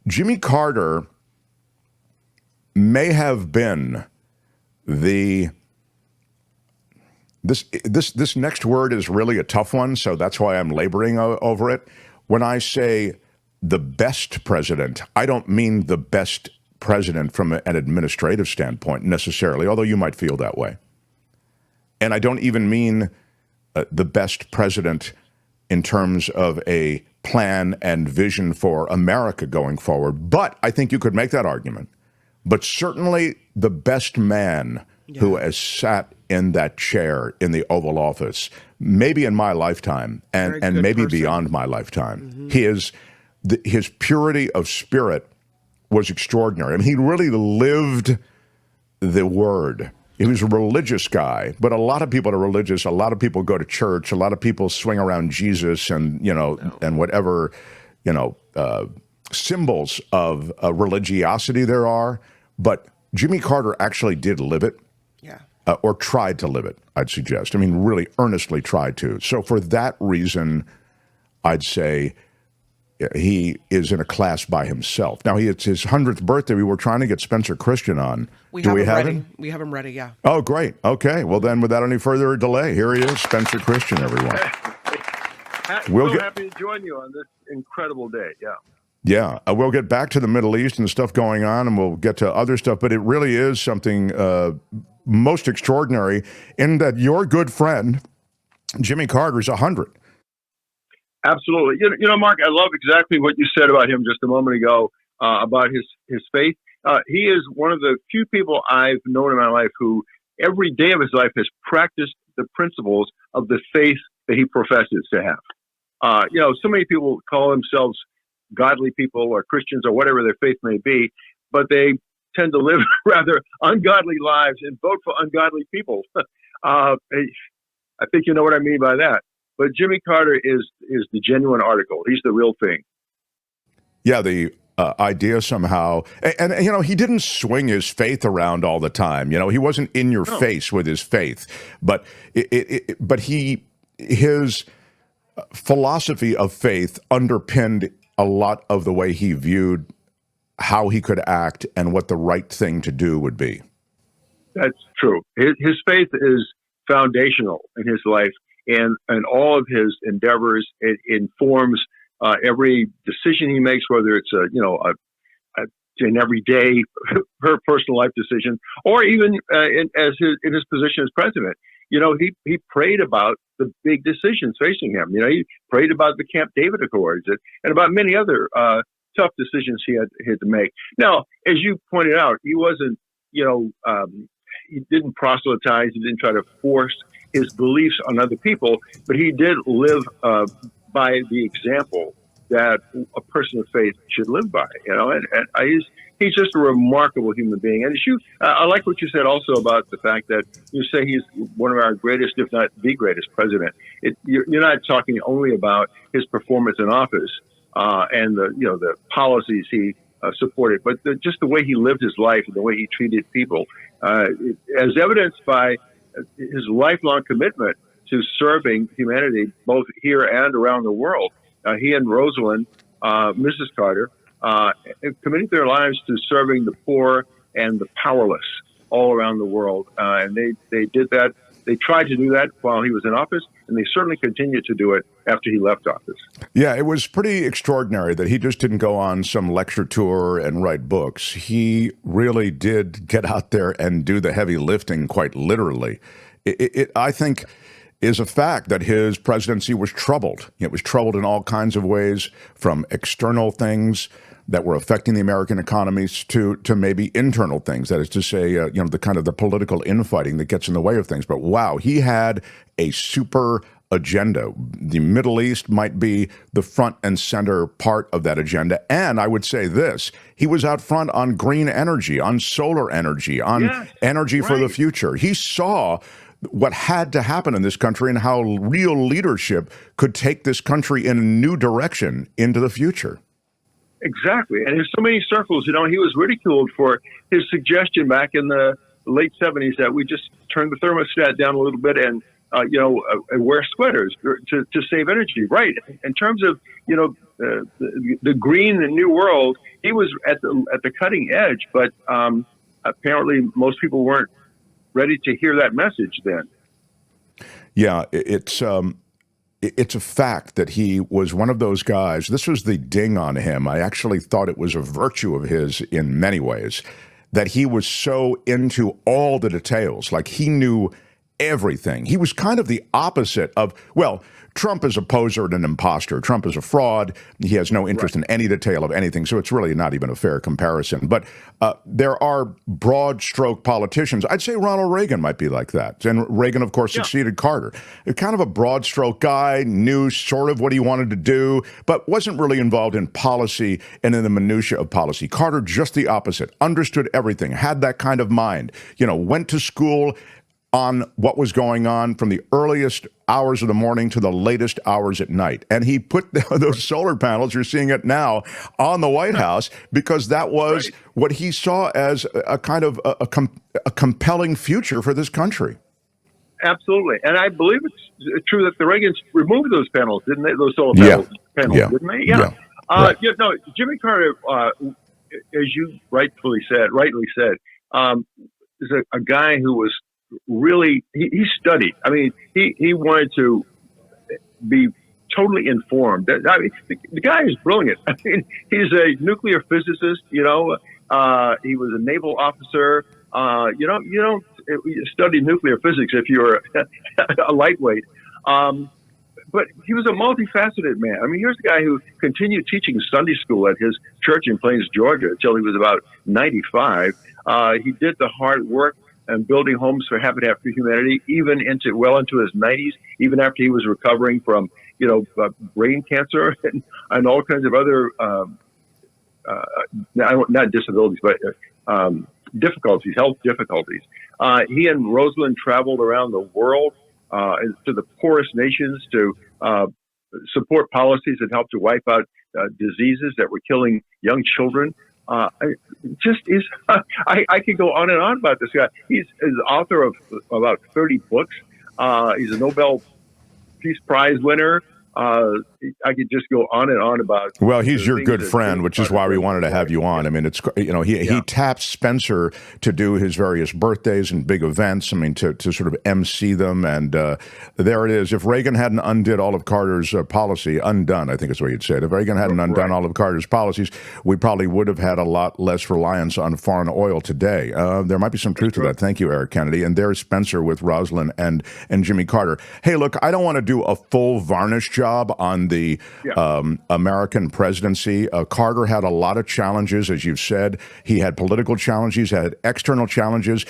Jimmy Carter may have been this next word is really a tough one, so that's why I'm laboring over it. When I say the best president, I don't mean the best president from an administrative standpoint necessarily, although you might feel that way. And I don't even mean the best president in terms of a plan and vision for America going forward. But I think you could make that argument. But certainly the best man who has sat in that chair in the Oval Office, maybe in my lifetime and maybe beyond my lifetime. His purity of spirit was extraordinary. I mean, he really lived the word. He was a religious guy, but a lot of people are religious. A lot of people go to church. A lot of people swing around Jesus and, and whatever, symbols of religiosity there are. But Jimmy Carter actually did live it. Yeah. Or tried to live it, I'd suggest. I mean, really earnestly tried to. So for that reason, I'd say he is in a class by himself. Now, it's his 100th birthday. We were trying to get Spencer Christian on. Do we have him? We have him ready, yeah. Oh, great. Okay. Well, then, without any further delay, here he is, Spencer Christian, everyone. Happy to join you on this incredible day, yeah. Yeah, we'll get back to the Middle East and stuff going on, and we'll get to other stuff, but it really is something most extraordinary in that your good friend, Jimmy Carter, is 100. Absolutely. Mark, I love exactly what you said about him just a moment ago, about his faith. He is one of the few people I've known in my life who every day of his life has practiced the principles of the faith that he professes to have. So many people call themselves godly people or Christians or whatever their faith may be, but they tend to live rather ungodly lives and vote for ungodly people. I think you know what I mean by that. But Jimmy Carter is the genuine article. He's the real thing. Yeah, the idea somehow, and he didn't swing his faith around all the time. He wasn't in your face with his faith, but his philosophy of faith underpinned a lot of the way he viewed how he could act and what the right thing to do would be. That's true. His faith is foundational in his life, and all of his endeavors. It informs every decision he makes, whether it's an everyday her personal life decision, or even in his position as president. He prayed about the big decisions facing him. He prayed about the Camp David Accords and about many other tough decisions he had to make. Now, as you pointed out, he wasn't, he didn't proselytize. He didn't try to force his beliefs on other people, but he did live by the example that a person of faith should live by. He's just a remarkable human being. And I like what you said also about the fact that you say he's one of our greatest, if not the greatest president. You're not talking only about his performance in office and the policies he supported, but just the way he lived his life and the way he treated people, as evidenced by his lifelong commitment to serving humanity, both here and around the world. He and Rosalind, Mrs. Carter, committed their lives to serving the poor and the powerless all around the world. And they did that. They tried to do that while he was in office, and they certainly continued to do it after he left office. Yeah, it was pretty extraordinary that he just didn't go on some lecture tour and write books. He really did get out there and do the heavy lifting, quite literally. I think is a fact that his presidency was troubled. It was troubled in all kinds of ways, from external things that were affecting the American economies to maybe internal things. That is to say, the kind of the political infighting that gets in the way of things. But wow, he had a super agenda. The Middle East might be the front and center part of that agenda. And I would say this, he was out front on green energy, on solar energy, on energy for the future. He saw what had to happen in this country and how real leadership could take this country in a new direction into the future. Exactly. And in so many circles, he was ridiculed for his suggestion back in the late 70s that we just turn the thermostat down a little bit and wear sweaters to save energy. Right. In terms of, the green and new world, he was at the cutting edge, but apparently most people weren't ready to hear that message then. Yeah, it's a fact that he was one of those guys. This was the ding on him. I actually thought it was a virtue of his in many ways, that he was so into all the details. Like, he knew everything. He was kind of the opposite of, well, Trump is a poser and an imposter. Trump is a fraud. He has no interest in any detail of anything, so it's really not even a fair comparison. But there are broad stroke politicians. I'd say Ronald Reagan might be like that. And Reagan, of course, succeeded Carter. Kind of a broad stroke guy, knew sort of what he wanted to do, but wasn't really involved in policy and in the minutia of policy. Carter, just the opposite, understood everything, had that kind of mind, went to school on what was going on from the earliest hours of the morning to the latest hours at night. And he put those solar panels, you're seeing it now, on the White House because that was what he saw as a kind of a compelling future for this country. Absolutely. And I believe it's true that the Reagans removed those panels, didn't they? Those solar panels, didn't they? Yeah. Jimmy Carter, as you rightly said, is a guy who was really, he studied. I mean, he wanted to be totally informed. I mean, the guy is brilliant. I mean, he's a nuclear physicist. He was a naval officer. You don't study nuclear physics if you're a lightweight. But he was a multifaceted man. I mean, here's a guy who continued teaching Sunday school at his church in Plains, Georgia, until he was about 95. He did the hard work and building homes for Habitat for Humanity, even well into his 90s, even after he was recovering from, brain cancer and all kinds of other, not disabilities, but difficulties, health difficulties. He and Rosalind traveled around the world to the poorest nations to support policies that helped to wipe out diseases that were killing young children. I could go on and on about this guy. He's the author of about 30 books. He's a Nobel Peace Prize winner. I could just go on and on about. Well, he's your good friend, which is why we wanted to have you on. I mean, it's he tapped Spencer to do his various birthdays and big events. I mean, to sort of MC them, and there it is. If Reagan hadn't undid all of Carter's policy, undone, I think is what you'd said. If Reagan hadn't undone all of Carter's policies, we probably would have had a lot less reliance on foreign oil today. There might be some truth to that. Thank you, Eric Kennedy. And there's Spencer with Rosalind and Jimmy Carter. Hey, look, I don't want to do a full varnish job on the American presidency. Carter had a lot of challenges, as you've said. He had political challenges, had external challenges.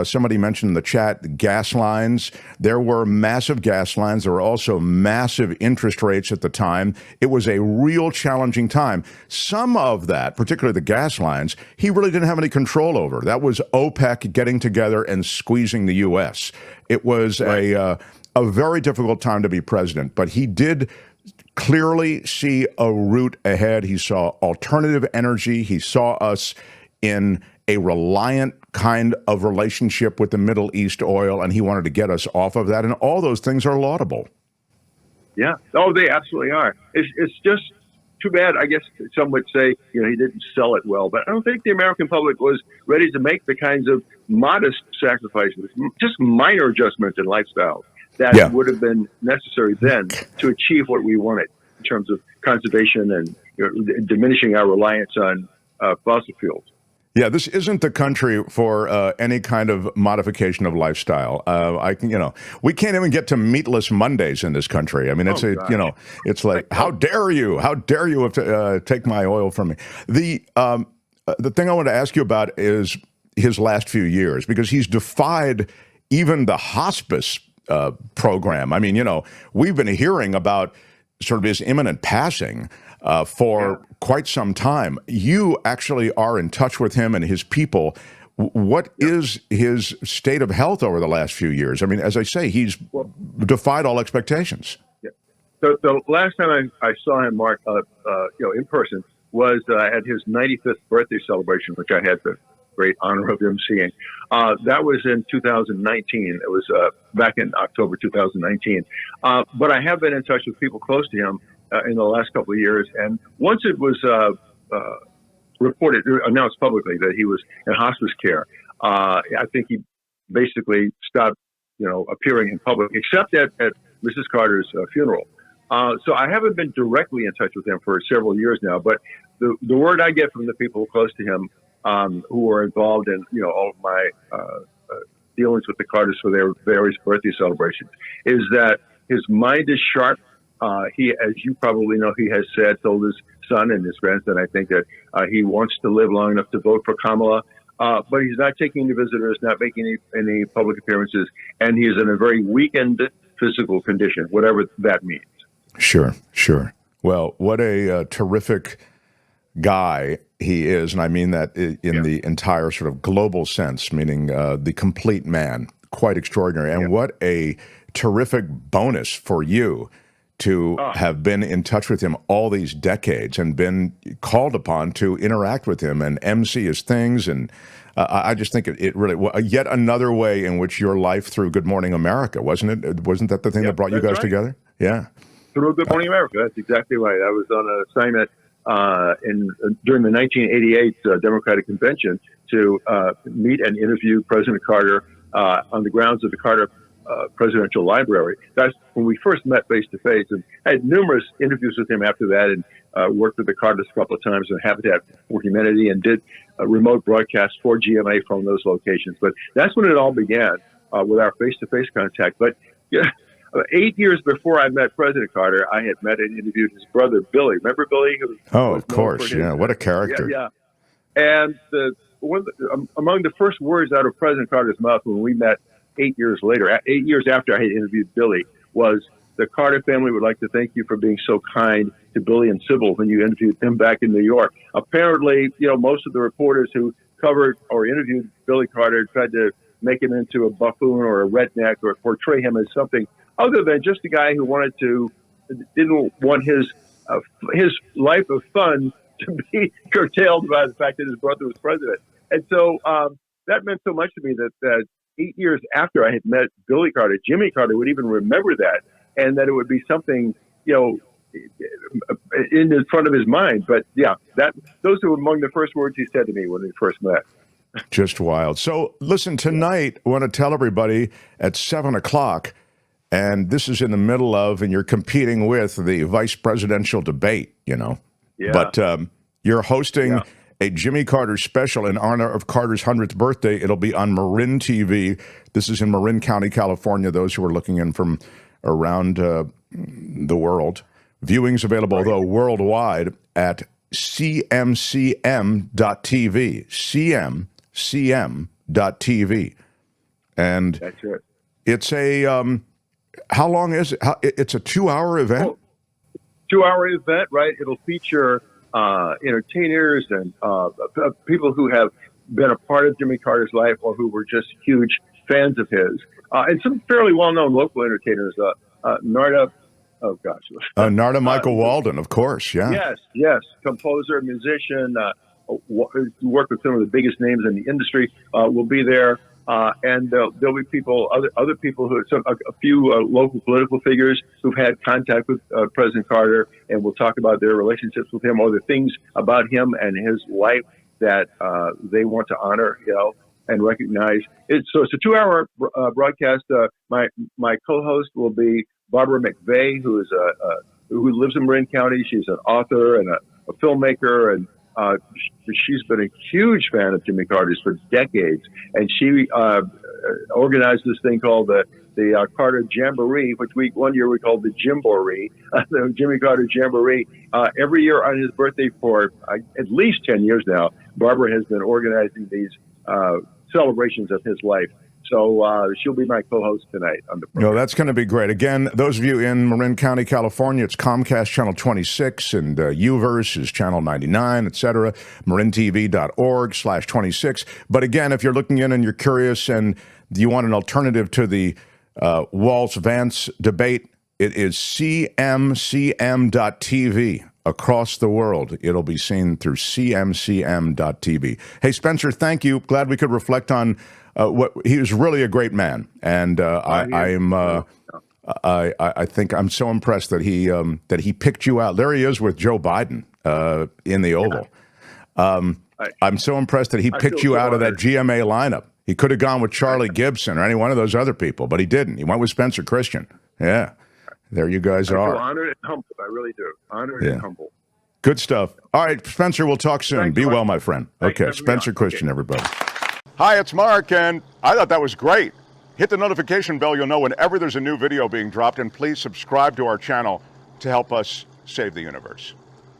Somebody mentioned in the chat gas lines. There were massive gas lines. There were also massive interest rates at the time. It was a real challenging time. Some of that, particularly the gas lines, he really didn't have any control over. That was OPEC getting together and squeezing the U.S. It was a very difficult time to be president, but he did clearly see a route ahead. He saw alternative energy. He saw us in a reliant kind of relationship with the Middle East oil, and he wanted to get us off of that. And all those things are laudable. Yeah. Oh, they absolutely are. It's just too bad. I guess some would say, he didn't sell it well, but I don't think the American public was ready to make the kinds of modest sacrifices, just minor adjustments in lifestyle that would have been necessary then to achieve what we wanted in terms of conservation and diminishing our reliance on fossil fuels. Yeah, this isn't the country for any kind of modification of lifestyle. We can't even get to meatless Mondays in this country. I mean, it's like, how dare you? How dare you have to take my oil from me? The thing I want to ask you about is his last few years, because he's defied even the hospice program. I mean, we've been hearing about sort of his imminent passing for quite some time. You actually are in touch with him and his people. What is his state of health over the last few years? I mean, as I say, he's defied all expectations. Yeah. So the last time I saw him, Mark, in person was at his 95th birthday celebration, which I had the great honor of emceeing. That was in 2019. It was back in October 2019. But I have been in touch with people close to him in the last couple of years. And once it was announced publicly that he was in hospice care, I think he basically stopped, appearing in public, except at Mrs. Carter's funeral. So I haven't been directly in touch with him for several years now, but the word I get from the people close to him who are involved in, all of my dealings with the Carters for their various birthday celebrations is that his mind is sharp. He, as you probably know, he has told his son and his friends that I think that he wants to live long enough to vote for Kamala. But he's not taking any visitors, not making any public appearances, and he is in a very weakened physical condition, whatever that means. Sure, sure. Well, what a terrific guy he is, and I mean that in the entire sort of global sense, meaning the complete man, quite extraordinary. And what a terrific bonus for you to have been in touch with him all these decades and been called upon to interact with him and MC his things. And I just think it really, yet another way in which your life through Good Morning America, wasn't it? Wasn't that the thing that brought you guys together? Yeah. Through Good Morning America. That's exactly right. I was on an assignment during the 1988 Democratic Convention to meet and interview President Carter on the grounds of the Carter Presidential Library. That's when we first met face to face, and I had numerous interviews with him after that, and worked with the Carters a couple of times in Habitat for Humanity, and did remote broadcasts for GMA from those locations. But that's when it all began with our face to face contact. But 8 years before I met President Carter, I had met and interviewed his brother Billy. Remember Billy? Of course, yeah. What a character! Yeah. And among the first words out of President Carter's mouth when we met 8 years later, 8 years after I had interviewed Billy, was the Carter family would like to thank you for being so kind to Billy and Sybil when you interviewed them back in New York. Apparently, most of the reporters who covered or interviewed Billy Carter tried to make him into a buffoon or a redneck or portray him as something other than just a guy who didn't want his life of fun to be curtailed by the fact that his brother was president. And so that meant so much to me that 8 years after I had met Billy Carter, Jimmy Carter would even remember that, and that it would be something, in front of his mind. But yeah, those were among the first words he said to me when we first met. Just wild. So listen, tonight I want to tell everybody at 7 o'clock, and this is in the middle of, and you're competing with the vice presidential debate, Yeah. But you're hosting a Jimmy Carter special in honor of Carter's 100th birthday. It'll be on Marin TV. This is in Marin County, California, those who are looking in from around the world. Viewing's available, though, worldwide at cmcm.tv, cmcm.tv. And that's it. It's a, how long is it? It's a 2-hour event? 2-hour event, right? It'll feature entertainers and people who have been a part of Jimmy Carter's life or who were just huge fans of his. And some fairly well-known local entertainers, Narda, Narda Michael Walden, of course, yeah. Yes, composer, musician, worked with some of the biggest names in the industry, will be there. And there'll be people, other people a few local political figures who've had contact with President Carter, and we'll talk about their relationships with him or the things about him and his life that they want to honor, and recognize. So it's a 2-hour broadcast. My co-host will be Barbara McVeigh, who lives in Marin County. She's an author and a filmmaker, and she's been a huge fan of Jimmy Carter's for decades, and she organized this thing called the Carter Jamboree, which one year we called the Jimboree, the Jimmy Carter Jamboree. Every year on his birthday for at least 10 years now, Barbara has been organizing these celebrations of his life. So she'll be my co-host tonight on the program. That's going to be great. Again, those of you in Marin County, California, it's Comcast Channel 26 and UVerse is Channel 99, etc. marintv.org/26. But again, if you're looking in and you're curious and you want an alternative to the Walz-Vance debate, it is cmcm.tv. across the world. It'll be seen through cmcm.tv. Hey, Spencer, thank you. Glad we could reflect on what he was really a great man, and I think I'm so impressed that he picked you out. There he is with Joe Biden in the Oval. I'm so impressed that he picked you out of that GMA lineup. He could have gone with Charlie Gibson or any one of those other people, but he didn't. He went with Spencer Christian. Yeah. There you guys are. I feel honored and humbled. I really do. Honored and humbled. Good stuff. All right, Spencer, we'll talk soon. Thanks, Be Mark. well, my friend. Thanks, Okay, Spencer Christian, Okay. everybody. Hi, it's Mark, and I thought that was great. Hit the notification bell. You'll know whenever there's a new video being dropped, and please subscribe to our channel to help us save the universe.